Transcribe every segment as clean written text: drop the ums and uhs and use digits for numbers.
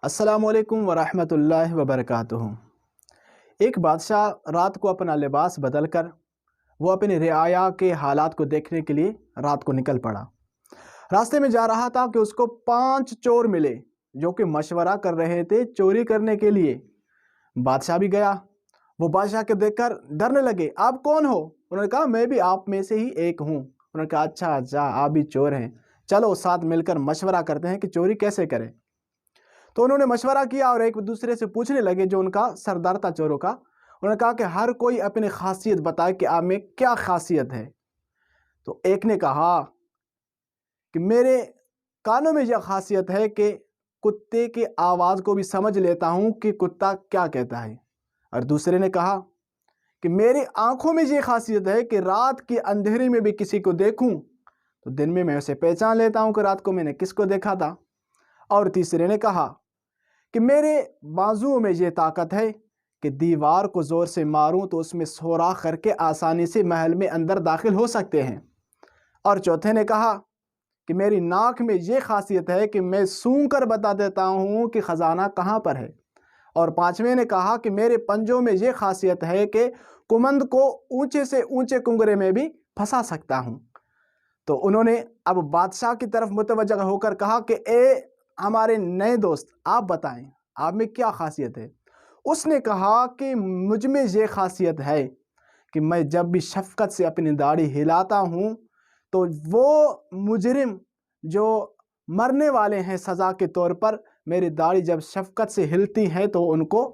अस्सलामु अलैकुम वरहमतुल्लाहि वबरकातुहू। एक बादशाह रात को अपना लिबास बदल कर वो अपनी रियाया के हालात को देखने के लिए रात को निकल पड़ा। रास्ते में जा रहा था कि उसको 5 चोर मिले जो कि मशवरा कर रहे थे चोरी करने के लिए। बादशाह भी गया। वो बादशाह के देखकर डरने लगे। आप कौन हो? उन्होंने कहा मैं भी आप में से ही एक हूँ। उन्होंने कहा अच्छा अच्छा, आप भी चोर हैं, चलो साथ मिलकर मशवरा करते हैं कि चोरी कैसे करें। तो उन्होंने मशवरा किया और एक दूसरे से पूछने लगे। जो उनका सरदार था चोरों का, उन्होंने कहा कि हर कोई अपनी खासियत बताए कि आप में क्या खासियत है। तो एक ने कहा कि मेरे कानों में यह खासियत है कि कुत्ते की आवाज़ को भी समझ लेता हूँ कि कुत्ता क्या कहता है। और दूसरे ने कहा कि मेरी आंखों में ये खासियत है कि रात की अंधेरी में भी किसी को देखूं तो दिन में मैं उसे पहचान लेता हूँ कि रात को मैंने किसको देखा था। और तीसरे ने कहा कि मेरे बाजुओं में ये ताकत है कि दीवार को ज़ोर से मारूं तो उसमें सोराख करके आसानी से महल में अंदर दाखिल हो सकते हैं। और चौथे ने कहा कि मेरी नाक में ये खासियत है कि मैं सूंघ कर बता देता हूँ कि ख़जाना कहाँ पर है। और पांचवें ने कहा कि मेरे पंजों में ये खासियत है कि कुमंद को ऊंचे से ऊंचे कुंगरे में भी फंसा सकता हूँ। तो उन्होंने अब बादशाह की तरफ मुतवज्जह होकर कहा कि ए हमारे नए दोस्त, आप बताएं आप में क्या खासियत है। उसने कहा कि मुझ में ये खासियत है कि मैं जब भी शफ़क़त से अपनी दाढ़ी हिलाता हूँ तो वो मुजरिम जो मरने वाले हैं सज़ा के तौर पर, मेरी दाढ़ी जब शफ़क़त से हिलती है तो उनको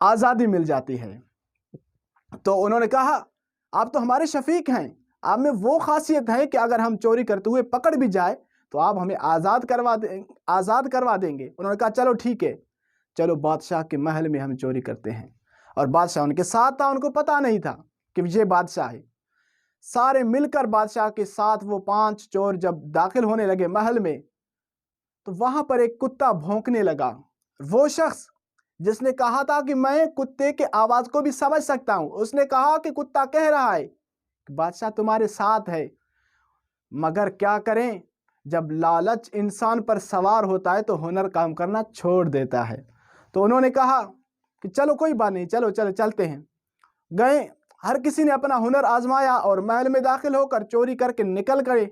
आज़ादी मिल जाती है। तो उन्होंने कहा आप तो हमारे शफ़ीक हैं, आप में वो खासियत है कि अगर हम चोरी करते हुए पकड़ भी जाए तो आप हमें आज़ाद करवा देंगे। उन्होंने कहा चलो ठीक है, चलो बादशाह के महल में हम चोरी करते हैं। और बादशाह उनके साथ था, उनको पता नहीं था कि ये बादशाह है। सारे मिलकर बादशाह के साथ वो 5 चोर जब दाखिल होने लगे महल में तो वहां पर एक कुत्ता भौंकने लगा। वो शख्स जिसने कहा था कि मैं कुत्ते के आवाज को भी समझ सकता हूं, उसने कहा कि कुत्ता कह रहा है कि बादशाह तुम्हारे साथ है, मगर क्या करें, जब लालच इंसान पर सवार होता है तो हुनर काम करना छोड़ देता है। तो उन्होंने कहा कि चलो कोई बात नहीं, चलो चलो चलते हैं। गए, हर किसी ने अपना हुनर आजमाया और महल में दाखिल होकर चोरी करके निकल गए।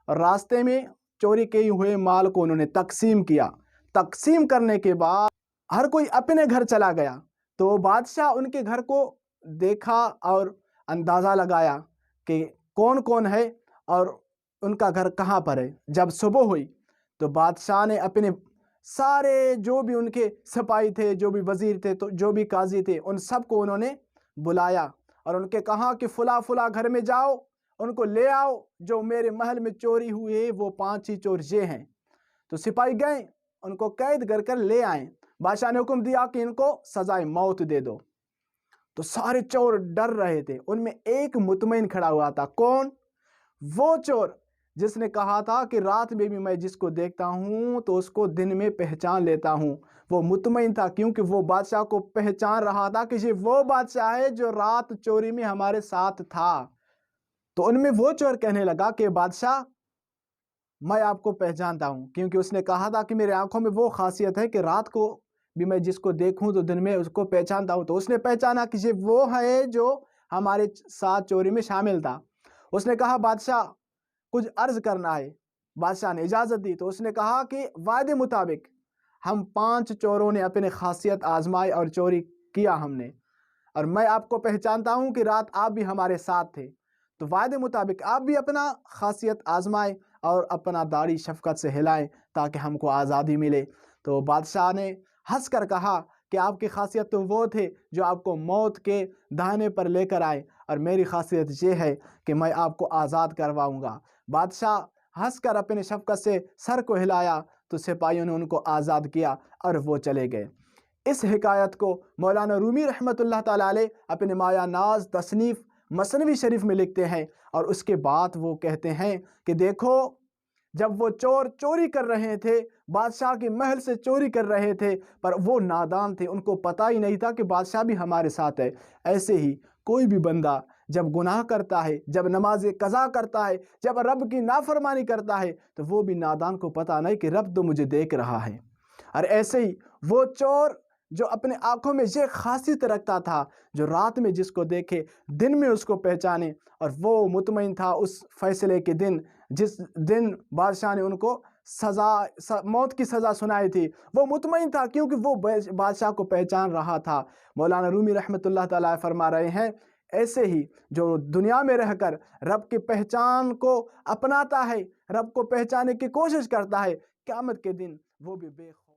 और रास्ते में चोरी किए हुए माल को उन्होंने तकसीम किया। तकसीम करने के बाद हर कोई अपने घर चला गया। तो बादशाह उनके घर को देखा और अंदाज़ा लगाया कि कौन कौन है और उनका घर कहाँ पर है। जब सुबह हुई तो बादशाह ने अपने सारे जो भी उनके सिपाही थे, जो भी वजीर थे, तो जो भी काजी थे, उन सबको उन्होंने बुलाया और उनके कहा कि फुला फुला घर में जाओ, उनको ले आओ, जो मेरे महल में चोरी हुई है वो 5 ही चोर ये हैं। तो सिपाही गए, उनको कैद कर कर ले आए। बादशाह ने हुक्म दिया कि इनको सजाए मौत दे दो। तो सारे चोर डर रहे थे। उनमें एक मुतमईन खड़ा हुआ था। कौन? वो चोर जिसने कहा था कि रात में भी मैं जिसको देखता हूं तो उसको दिन में पहचान लेता हूं। वो मुतमईन था क्योंकि वो बादशाह को पहचान रहा था कि ये वो बादशाह है जो रात चोरी में हमारे साथ था। तो उनमें वो चोर कहने लगा कि बादशाह मैं आपको पहचानता हूं, क्योंकि उसने कहा था कि मेरे आंखों में वो खासियत है कि रात को भी मैं जिसको देखूं तो दिन में उसको पहचानता हूं। तो उसने पहचाना कि ये वो है जो हमारे साथ चोरी में शामिल था। उसने कहा बादशाह कुछ अर्ज करना है। बादशाह ने इजाज़त दी। तो उसने कहा कि वादे मुताबिक हम 5 चोरों ने अपनी खासियत आजमाई और चोरी किया हमने, और मैं आपको पहचानता हूं कि रात आप भी हमारे साथ थे। तो वादे मुताबिक आप भी अपना खासियत आजमाएं और अपना दाढ़ी शफकत से हिलाएं ताकि हमको आज़ादी मिले। तो बादशाह ने हंस कर कहा कि आपकी खासियत तो वो थे जो आपको मौत के दाहिने पर लेकर आए, और मेरी खासियत ये है कि मैं आपको आज़ाद करवाऊंगा। बादशाह हंसकर अपने शफकत से सर को हिलाया तो सिपाहियों ने उनको आज़ाद किया और वो चले गए। इस हिकायत को मौलाना रूमी रहमतुल्लाह ताला अलैह अपने माया नाज तसनीफ़ मसनवी शरीफ में लिखते हैं। और उसके बाद वो कहते हैं कि देखो, जब वो चोर चोरी कर रहे थे, बादशाह के महल से चोरी कर रहे थे, पर वो नादान थे, उनको पता ही नहीं था कि बादशाह भी हमारे साथ है। ऐसे ही कोई भी बंदा जब गुनाह करता है, जब नमाज कज़ा करता है, जब रब की नाफरमानी करता है, तो वो भी नादान को पता नहीं कि रब तो मुझे देख रहा है। اور ایسے ہی وہ چور جو اپنے آنکھوں میں یہ خاصیت رکھتا تھا، جو رات میں جس کو دیکھے دن میں اس کو پہچانے، اور وہ مطمئن تھا اس فیصلے کے دن جس دن بادشاہ نے ان کو موت کی سزا سنائی تھی، وہ مطمئن تھا کیونکہ وہ بادشاہ کو پہچان رہا تھا۔ مولانا رومی رحمۃ اللہ تعالیٰ فرما رہے ہیں، ایسے ہی جو دنیا میں رہ کر رب کی پہچان کو اپناتا ہے، رب کو پہچانے کی کوشش کرتا ہے، قیامت کے دن وہ بھی بے خوف